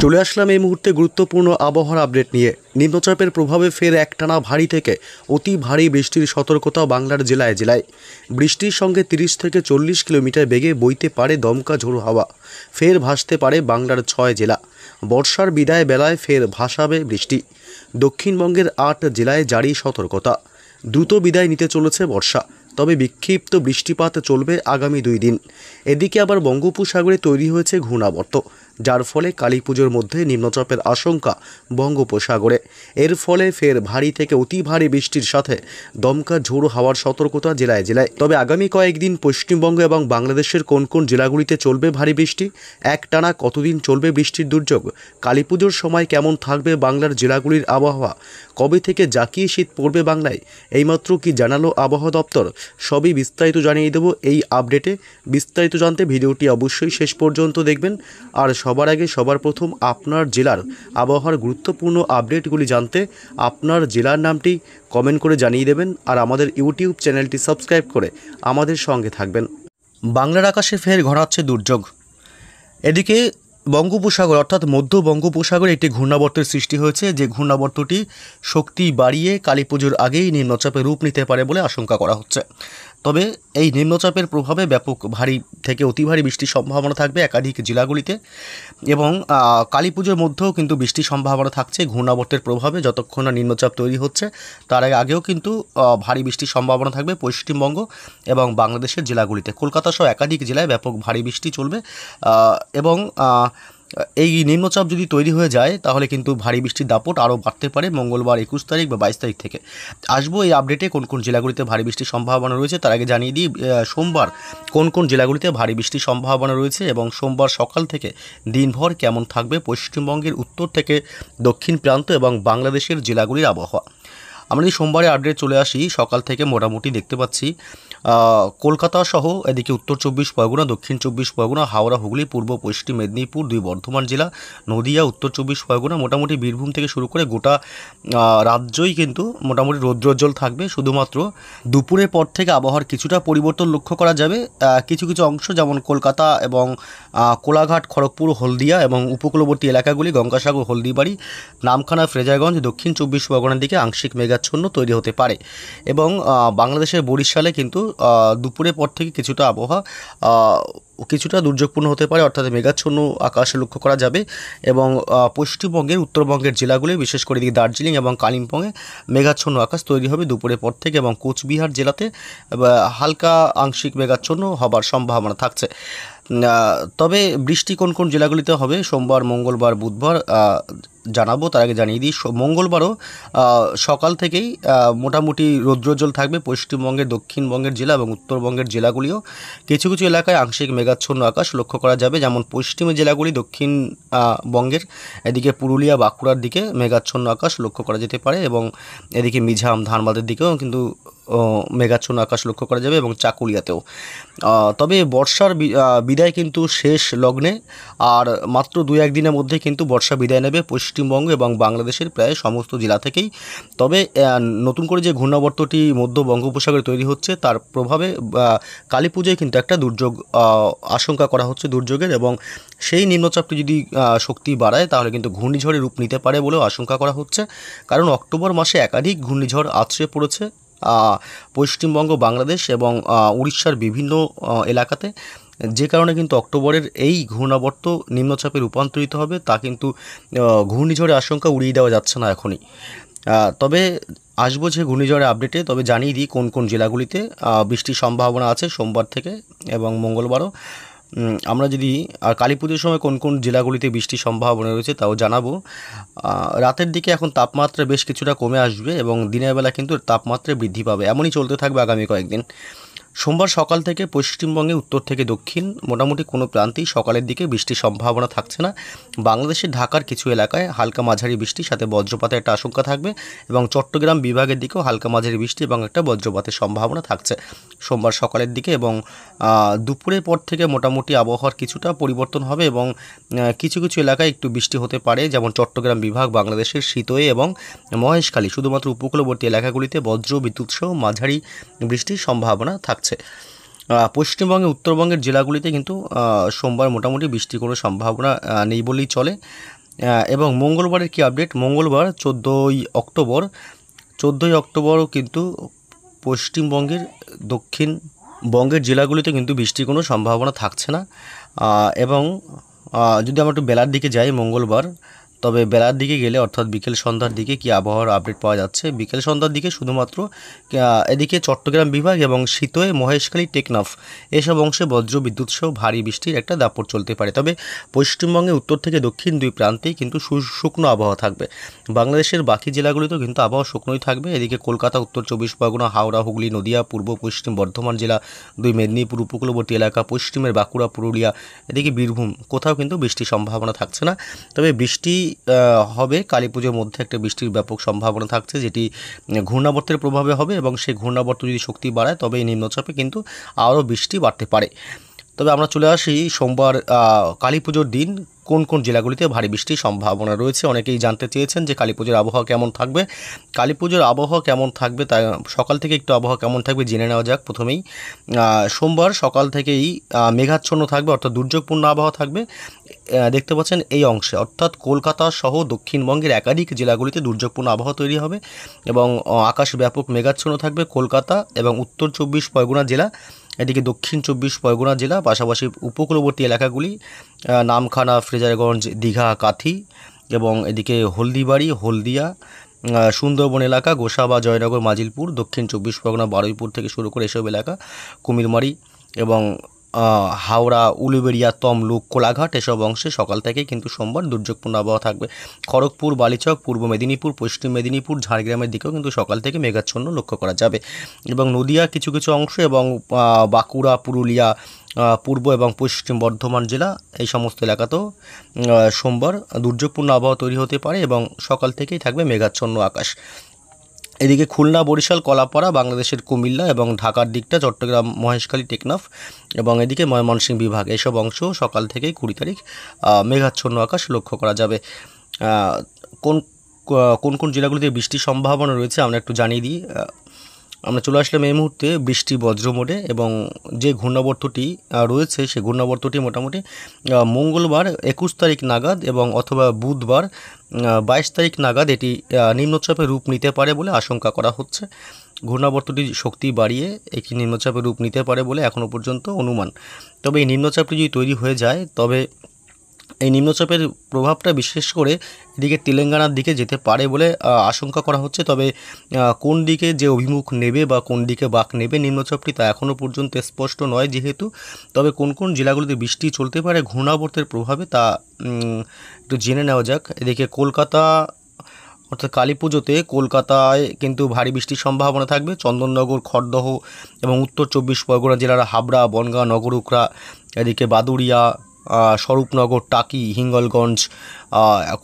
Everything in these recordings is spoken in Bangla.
চলে আসলাম এই মুহূর্তে গুরুত্বপূর্ণ আবহাওয়ার আপডেট নিয়ে। নিম্নচাপের প্রভাবে ফের একটানা ভারী থেকে অতি ভারী বৃষ্টির সতর্কতা বাংলার জেলায় জেলায়। বৃষ্টির সঙ্গে 30 থেকে 40 কিলোমিটার বেগে বইতে পারে দমকা ঝোড়ো হাওয়া। ফের ভাসতে পারে বাংলার 6 জেলা। বর্ষার বিদায় বেলায় ফের ভাসাবে বৃষ্টি। দক্ষিণবঙ্গের 8 জেলায় জারি সতর্কতা। দ্রুত বিদায় নিতে চলেছে বর্ষা, তবে বিক্ষিপ্ত বৃষ্টিপাত চলবে আগামী 2 দিন। এদিকে আবার বঙ্গোপসাগরে তৈরি হয়েছে ঘূর্ণাবর্ত, যার ফলে কালী পুজোর মধ্যে নিম্নচাপের আশঙ্কা বঙ্গোপসাগরে। এর ফলে ফের ভারী থেকে অতি ভারী বৃষ্টির সাথে দমকা ঝোড়ো হাওয়ার সতর্কতা জেলায় জেলায়। তবে আগামী কয়েকদিন পশ্চিমবঙ্গ এবং বাংলাদেশের কোন কোন জেলাগুলিতে চলবে ভারী বৃষ্টি, একটানা কতদিন চলবে বৃষ্টির দুর্যোগ, কালী পুজোর সময় কেমন থাকবে বাংলার জেলাগুলির আবহাওয়া, কবে থেকে জাঁকিয়ে শীত পড়বে বাংলায়, এইমাত্র কি জানালো আবহাওয়া দপ্তর, সবই বিস্তারিত জানিয়ে দেব এই আপডেটে। বিস্তারিত জানতে ভিডিওটি অবশ্যই শেষ পর্যন্ত দেখবেন। আর সবার আগে সবার প্রথম আপনার জেলার আবহাওয়ার গুরুত্বপূর্ণ আপডেটগুলি জানতে আপনার জেলার নামটি কমেন্ট করে জানিয়ে দেবেন, আর আমাদের ইউটিউব চ্যানেলটি সাবস্ক্রাইব করে আমাদের সঙ্গে থাকবেন। বাংলার আকাশে ফের ঘনাচ্ছে দুর্যোগ। এদিকে বঙ্গোপসাগর অর্থাৎ মধ্য বঙ্গোপসাগরে একটি ঘূর্ণাবর্তের সৃষ্টি হয়েছে, যে ঘূর্ণাবর্তটি শক্তি বাড়িয়ে কালী পুজোর আগেই নিম্নচাপে রূপ নিতে পারে বলে আশঙ্কা করা হচ্ছে। তবে এই নিম্নচাপের প্রভাবে ব্যাপক ভারী থেকে অতি ভারী বৃষ্টির সম্ভাবনা থাকবে একাধিক জেলাগুলিতে, এবং কালী পুজোর মধ্যেও কিন্তু বৃষ্টির সম্ভাবনা থাকছে ঘূর্ণাবর্তের প্রভাবে। যতক্ষণ না নিম্নচাপ তৈরি হচ্ছে তার আগেও কিন্তু ভারী বৃষ্টির সম্ভাবনা থাকবে পশ্চিমবঙ্গ এবং বাংলাদেশের জেলাগুলিতে। কলকাতা সহ একাধিক জেলায় ব্যাপক ভারী বৃষ্টি চলবে, এবং এই নিম্নচাপ যদি তৈরি হয়ে যায় তাহলে কিন্তু ভারী বৃষ্টির দাপট আরও বাড়তে পারে মঙ্গলবার 21 তারিখ বা 22 তারিখ থেকে। আসবো এই আপডেটে কোন কোন জেলাগুলিতে ভারী বৃষ্টির সম্ভাবনা রয়েছে। তার আগে জানিয়ে দিই সোমবার কোন কোন জেলাগুলিতে ভারী বৃষ্টির সম্ভাবনা রয়েছে, এবং সোমবার সকাল থেকে দিনভর কেমন থাকবে পশ্চিমবঙ্গের উত্তর থেকে দক্ষিণ প্রান্ত এবং বাংলাদেশের জেলাগুলির আবহাওয়া। আমরা যদি সোমবারে আপডেট চলে আসি, সকাল থেকে মোটামুটি দেখতে পাচ্ছি কলকাতা সহ এদিকে উত্তর 24 পরগনা, দক্ষিণ 24 পরগনা, হাওড়া, হুগলি, পূর্ব পশ্চিম মেদিনীপুর, 2 বর্ধমান জেলা, নদিয়া, উত্তর 24 পরগনা, মোটামুটি বীরভূম থেকে শুরু করে গোটা রাজ্যই কিন্তু মোটামুটি রৌদ্রোজ্জ্বল থাকবে। শুধুমাত্র দুপুরের পর থেকে আবহাওয়ার কিছুটা পরিবর্তন লক্ষ্য করা যাবে। কিছু কিছু অংশ যেমন কলকাতা এবং কোলাঘাট, খড়গপুর, হলদিয়া এবং উপকূলবর্তী এলাকাগুলি, গঙ্গাসাগর, হলদিবাড়ি, নামখানা, ফ্রেজারগঞ্জ, দক্ষিণ 24 পরগনার দিকে আংশিক মেঘাচ্ছন্ন তৈরি হতে পারে। এবং বাংলাদেশের বরিশালে কিন্তু দুপুরের পর থেকে কিছুটা আবহাওয়া কিছুটা দুর্যোগপূর্ণ হতে পারে, অর্থাৎ মেঘাচ্ছন্ন আকাশ লক্ষ্য করা যাবে। এবং পশ্চিমবঙ্গের উত্তরবঙ্গের জেলাগুলি, বিশেষ করে এদিকে দার্জিলিং এবং কালিম্পংয়ে মেঘাচ্ছন্ন আকাশ তৈরি হবে দুপুরের পর থেকে, এবং কোচবিহার জেলাতে হালকা আংশিক মেঘাচ্ছন্ন হবার সম্ভাবনা থাকছে। তবে বৃষ্টি কোন কোন জেলাগুলিতে হবে সোমবার, মঙ্গলবার, বুধবার জানাবো। তার আগে জানিয়ে দিই মঙ্গলবারও সকাল থেকেই মোটামুটি রৌদ্রোজ্জ্বল থাকবে পশ্চিমবঙ্গের দক্ষিণবঙ্গের জেলা এবং উত্তরবঙ্গের জেলাগুলিও। কিছু কিছু এলাকায় আংশিক মেঘাচ্ছন্ন আকাশ লক্ষ্য করা যাবে, যেমন পশ্চিমের জেলাগুলি, দক্ষিণ বঙ্গের এদিকে পুরুলিয়া, বাঁকুড়ার দিকে মেঘাচ্ছন্ন আকাশ লক্ষ্য করা যেতে পারে, এবং এদিকে মিঝাম, ধানবাদের দিকেও কিন্তু মেঘাচ্ছন্ন আকাশ লক্ষ্য করা যাবে, এবং চাকুলিয়াতেও। তবে বর্ষার বিদায় কিন্তু শেষ লগ্নে, আর মাত্র 2-1 দিনের মধ্যে কিন্তু বর্ষা বিদায় নেবে পশ্চিমবঙ্গ এবং বাংলাদেশের প্রায় সমস্ত জেলা থেকেই। তবে নতুন করে যে ঘূর্ণাবর্তটি মধ্য বঙ্গোপসাগরে তৈরি হচ্ছে তার প্রভাবে কালী পুজোয় কিন্তু একটা দুর্যোগ আশঙ্কা করা হচ্ছে, দুর্যোগের, এবং সেই নিম্নচাপটি যদি শক্তি বাড়ায় তাহলে কিন্তু ঘূর্ণিঝড়ের রূপ নিতে পারে বলেও আশঙ্কা করা হচ্ছে। কারণ অক্টোবর মাসে একাধিক ঘূর্ণিঝড় আছড়ে পড়েছে পশ্চিমবঙ্গ, বাংলাদেশ এবং উড়িষ্যার বিভিন্ন এলাকাতে, যে কারণে কিন্তু অক্টোবরের এই ঘূর্ণাবর্ত নিম্নচাপে রূপান্তরিত হবে, তা কিন্তু ঘূর্ণিঝড়ের আশঙ্কা উড়িয়ে দেওয়া যাচ্ছে না এখনই। তবে আসবো যে ঘূর্ণিঝড়ের আপডেটে, তবে জানিয়ে দিই কোন কোন জেলাগুলিতে বৃষ্টির সম্ভাবনা আছে সোমবার থেকে এবং মঙ্গলবারও। আমরা যদি আর কালী পুজোর সময় কোন কোন জেলাগুলিতে বৃষ্টির সম্ভাবনা রয়েছে তাও জানাবো। রাতের দিকে এখন তাপমাত্রা বেশ কিছুটা কমে আসবে, এবং দিনের বেলা কিন্তু তাপমাত্রা বৃদ্ধি পাবে। এমনই চলতে থাকবে আগামী কয়েকদিন। সোমবার সকাল থেকে পশ্চিমবঙ্গে উত্তর থেকে দক্ষিণ মোটামুটি কোনো প্রান্তেই সকালের দিকে বৃষ্টির সম্ভাবনা থাকছে না। বাংলাদেশের ঢাকার কিছু এলাকায় হালকা মাঝারি বৃষ্টির সাথে বজ্রপাতের একটা আশঙ্কা থাকবে, এবং চট্টগ্রাম বিভাগের দিকেও হালকা মাঝারি বৃষ্টি এবং একটা বজ্রপাতের সম্ভাবনা থাকছে সোমবার সকালের দিকে। এবং দুপুরের পর থেকে মোটামুটি আবহাওয়ার কিছুটা পরিবর্তন হবে, এবং কিছু কিছু এলাকায় একটু বৃষ্টি হতে পারে, যেমন চট্টগ্রাম বিভাগ, বাংলাদেশের শীতোয়ে এবং মহেশখালী, শুধুমাত্র উপকূলবর্তী এলাকাগুলিতে বজ্র বিদ্যুৎ সহ মাঝারি বৃষ্টির সম্ভাবনা থাকছে। পশ্চিমবঙ্গে উত্তরবঙ্গের জেলাগুলিতে কিন্তু সোমবার মোটামুটি বৃষ্টির কোনো সম্ভাবনা নেই বললেই চলে। এবং মঙ্গলবারের কি আপডেট, মঙ্গলবার 14ই অক্টোবরও কিন্তু পশ্চিমবঙ্গের দক্ষিণবঙ্গের জেলাগুলিতে কিন্তু বৃষ্টির কোনো সম্ভাবনা থাকছে না। এবং যদি আমরা একটু বেলার দিকে যাই মঙ্গলবার, তবে বেলার দিকে গেলে অর্থাৎ বিকেল সন্ধ্যার দিকে কি আবহাওয়ার আপডেট পাওয়া যাচ্ছে, বিকেল সন্ধ্যার দিকে শুধুমাত্র এদিকে চট্টগ্রাম বিভাগ এবং শীতোয় মহেশখালী টেকনাফ এসব অংশে বজ্র বিদ্যুৎ সহ ভারী বৃষ্টির একটা দাপট চলতে পারে। তবে পশ্চিমবঙ্গে উত্তর থেকে দক্ষিণ দুই প্রান্তেই কিন্তু শুকনো আবহাওয়া থাকবে। বাংলাদেশের বাকি জেলাগুলিতেও কিন্তু আবহাওয়া শুকনোই থাকবে। এদিকে কলকাতা, উত্তর চব্বিশ পরগনা, হাওড়া, হুগলি, নদিয়া, পূর্ব পশ্চিম বর্ধমান জেলা, দুই মেদিনীপুর উপকূলবর্তী এলাকা, পশ্চিমের বাঁকুড়া, পুরুলিয়া, এদিকে বীরভূম, কোথাও কিন্তু বৃষ্টির সম্ভাবনা থাকছে না। তবে বৃষ্টি হবে কালী পুজোর মধ্যে, একটা বৃষ্টির ব্যাপক সম্ভাবনা থাকছে, যেটি ঘূর্ণাবর্তের প্রভাবে হবে এবং সেই ঘূর্ণাবর্ত যদি শক্তি বাড়ায় তবে এই নিম্নচাপে কিন্তু আরও বৃষ্টি বাড়তে পারে। তবে আমরা চলে আসি সোমবার কালী পুজোর দিন কোন কোন জেলাগুলিতে ভারী বৃষ্টির সম্ভাবনা রয়েছে। অনেকেই জানতে চেয়েছেন যে কালী পুজোর আবহাওয়া কেমন থাকবে। কালী পুজোর আবহাওয়া কেমন থাকবে তাই সকাল থেকে একটু আবহাওয়া কেমন থাকবে জেনে নেওয়া যাক। প্রথমেই সোমবার সকাল থেকেই মেঘাচ্ছন্ন থাকবে, অর্থাৎ দুর্যোগপূর্ণ আবহাওয়া থাকবে। দেখতে পাচ্ছেন এই অংশে অর্থাৎ কলকাতা সহ দক্ষিণবঙ্গের একাধিক জেলাগুলিতে দুর্যোগপূর্ণ আবহাওয়া তৈরি হবে এবং আকাশ ব্যাপক মেঘাচ্ছন্ন থাকবে কলকাতা এবং উত্তর চব্বিশ পরগনা জেলা, এদিকে দক্ষিণ চব্বিশ পরগনা জেলা, পাশাপাশি উপকূলবর্তী এলাকাগুলি নামখানা, ফ্রেজারগঞ্জ, দীঘা, কাথি এবং এদিকে হলদিবাড়ি, হলদিয়া, সুন্দরবন এলাকা, গোসাবা, জয়নগর, মাজিলপুর, দক্ষিণ চব্বিশ পরগনা, বারুইপুর থেকে শুরু করে এসব এলাকা, কুমিরমারি এবং হাওড়া, উলুবেড়িয়া, তমলুক, কোলাঘাট এসব অংশে সকাল থেকেই কিন্তু সোমবার দুর্যোগপূর্ণ আবহাওয়া থাকবে। খড়গপুর, বালিচক, পূর্ব মেদিনীপুর, পশ্চিম মেদিনীপুর, ঝাড়গ্রামের দিকেও কিন্তু সকাল থেকে মেঘাচ্ছন্ন লক্ষ্য করা যাবে এবং নদিয়া কিছু কিছু অংশ এবং বাঁকুড়া, পুরুলিয়া, পূর্ব এবং পশ্চিম বর্ধমান জেলা এই সমস্ত এলাকাতেও সোমবার দুর্যোগপূর্ণ আবহাওয়া তৈরি হতে পারে এবং সকাল থেকেই থাকবে মেঘাচ্ছন্ন আকাশ। এদিকে খুলনা, বরিশাল, কলাপাড়া, বাংলাদেশের কুমিল্লা এবং ঢাকার দিকটা চট্টগ্রাম, মহেশখালী, টেকনাফ এবং এদিকে ময়মনসিংহ বিভাগ এসব অংশ সকাল থেকেই 20 তারিখ মেঘাচ্ছন্ন আকাশ লক্ষ্য করা যাবে। কোন কোন কোন জেলাগুলিতে বৃষ্টির সম্ভাবনা রয়েছে আমরা একটু জানিয়ে দিই। আমরা চলে আসলাম এই মুহূর্তে বৃষ্টি বজ্র মোডে এবং যে ঘূর্ণাবর্তটি রয়েছে সেই ঘূর্ণাবর্তটি মোটামুটি মঙ্গলবার 21 তারিখ নাগাদ এবং অথবা বুধবার 22 তারিখ নাগাদ এটি নিম্নচাপের রূপ নিতে পারে বলে আশঙ্কা করা হচ্ছে। ঘূর্ণাবর্তটি শক্তি বাড়িয়ে একটি নিম্নচাপের রূপ নিতে পারে বলে এখনও পর্যন্ত অনুমান। তবে এই নিম্নচাপটি যদি তৈরি হয়ে যায় তবে এই নিম্নচাপের প্রভাবটা বিশেষ করে এদিকে তেলেঙ্গানার দিকে যেতে পারে বলে আশঙ্কা করা হচ্ছে। তবে কোন দিকে যে অভিমুখ নেবে বা কোন দিকে বাঁক নেবে নিম্নচাপটি তা এখনও পর্যন্ত স্পষ্ট নয় যেহেতু। তবে কোন কোন জেলাগুলিতে বৃষ্টি চলতে পারে ঘূর্ণাবর্তের প্রভাবে তা একটু জেনে নেওয়া যাক। এদিকে কলকাতা অর্থাৎ কালী পুজোতে কলকাতায় কিন্তু ভারী বৃষ্টির সম্ভাবনা থাকবে। চন্দননগর, খড়দহ এবং উত্তর চব্বিশ পরগনা জেলার হাবড়া, বনগাঁ, নগরুকরা, এদিকে বাদুড়িয়া, স্বরূপনগর, টাকি, হিঙ্গলগঞ্জ,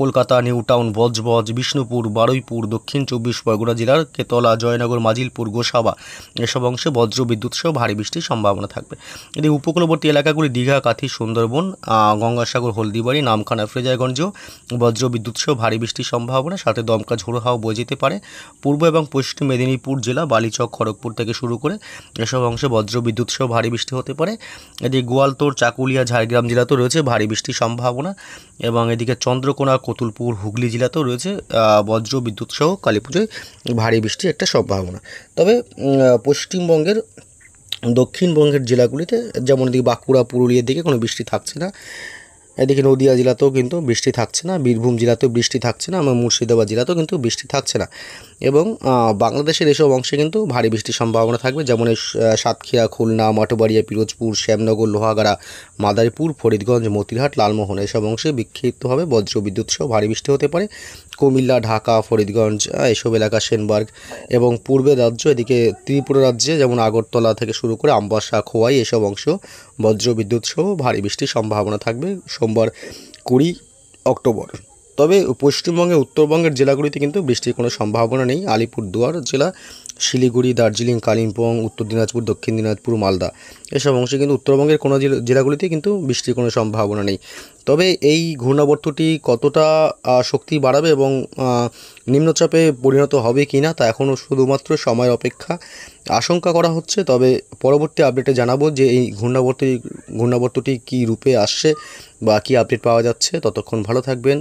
কলকাতা নিউ টাউন, বজবজ, বিষ্ণুপুর, বারুইপুর, দক্ষিণ চব্বিশ পরগনা জেলার কেতলা, জয়নগর, মাজিলপুর, গোসাবা এসব অংশে বজ্র বিদ্যুৎ সহ ভারী বৃষ্টির সম্ভাবনা থাকবে। এদিকে উপকূলবর্তী এলাকাগুলি দীঘা, কাথি, সুন্দরবন, গঙ্গাসাগর, হলদিবাড়ি, নামখানা, ফ্রেজারগঞ্জেও বজ্র বিদ্যুৎ সহ ভারী বৃষ্টির সম্ভাবনা, সাথে দমকা ঝোড়ো হাওয়া বয়ে যেতে পারে। পূর্ব এবং পশ্চিম মেদিনীপুর জেলা, বালিচক, খড়গপুর থেকে শুরু করে এসব অংশে বজ্র বিদ্যুৎ সহ ভারী বৃষ্টি হতে পারে। এদিকে গোয়ালতোড়, চাকুলিয়া, ঝাড়গ্রাম জেলাতেও রয়েছে ভারী বৃষ্টির সম্ভাবনা এবং এদিকে চন্দ্রকোনা, কতুলপুর, হুগলি জেলাতেও রয়েছে বজ্র বিদ্যুৎ সহ কালী পুজোয় ভারী বৃষ্টির একটা সম্ভাবনা। তবে পশ্চিমবঙ্গের দক্ষিণবঙ্গের জেলাগুলিতে যেমন এদিকে বাঁকুড়া, পুরুলিয়ার দিকে কোনো বৃষ্টি থাকছে না। এদিকে নদিয়া জেলাতেও কিন্তু বৃষ্টি থাকছে না, বীরভূম জেলাতেও বৃষ্টি থাকছে না, এবং মুর্শিদাবাদ জেলাতেও কিন্তু বৃষ্টি থাকছে না। এবং বাংলাদেশের এসব অংশে কিন্তু ভারী বৃষ্টির সম্ভাবনা থাকবে, যেমন সাতক্ষীরা, খুলনা, মঠবাড়িয়া, পিরোজপুর, শ্যামনগর, লোহাগাড়া, মাদারীপুর, ফরিদগঞ্জ, মতিরহাট, লালমোহন এসব অংশে বিক্ষিপ্তভাবে বজ্র বিদ্যুৎ সহ ভারী বৃষ্টি হতে পারে। কুমিল্লা, ঢাকা, ফরিদগঞ্জ এসব এলাকা, সেনবার্গ এবং পূর্বের রাজ্য এদিকে ত্রিপুরা রাজ্যে যেমন আগরতলা থেকে শুরু করে আমবাসা, খোয়াই এসব অংশ বজ্র বিদ্যুৎ সহ ভারী বৃষ্টির সম্ভাবনা থাকবে সোমবার 20 অক্টোবর। তবে পশ্চিমবঙ্গে উত্তরবঙ্গের জেলাগুলিতে কিন্তু বৃষ্টির কোনো সম্ভাবনা নেই। আলিপুরদুয়ার জেলা, শিলিগুড়ি, দার্জিলিং, কালিম্পং, উত্তর দিনাজপুর, দক্ষিণ দিনাজপুর, মালদা এসব অংশে কিন্তু উত্তরবঙ্গের কোনো জেলাগুলিতে কিন্তু বৃষ্টির কোনো সম্ভাবনা নেই। তবে এই ঘূর্ণাবর্তটি কতটা শক্তি বাড়াবে এবং নিম্নচাপে পরিণত হবে কি না তা এখনও শুধুমাত্র সময়ের অপেক্ষা, আশঙ্কা করা হচ্ছে। তবে পরবর্তী আপডেটে জানাবো যে এই ঘূর্ণাবর্তটি কী রূপে আসছে বা কী আপডেট পাওয়া যাচ্ছে। ততক্ষণ ভালো থাকবেন।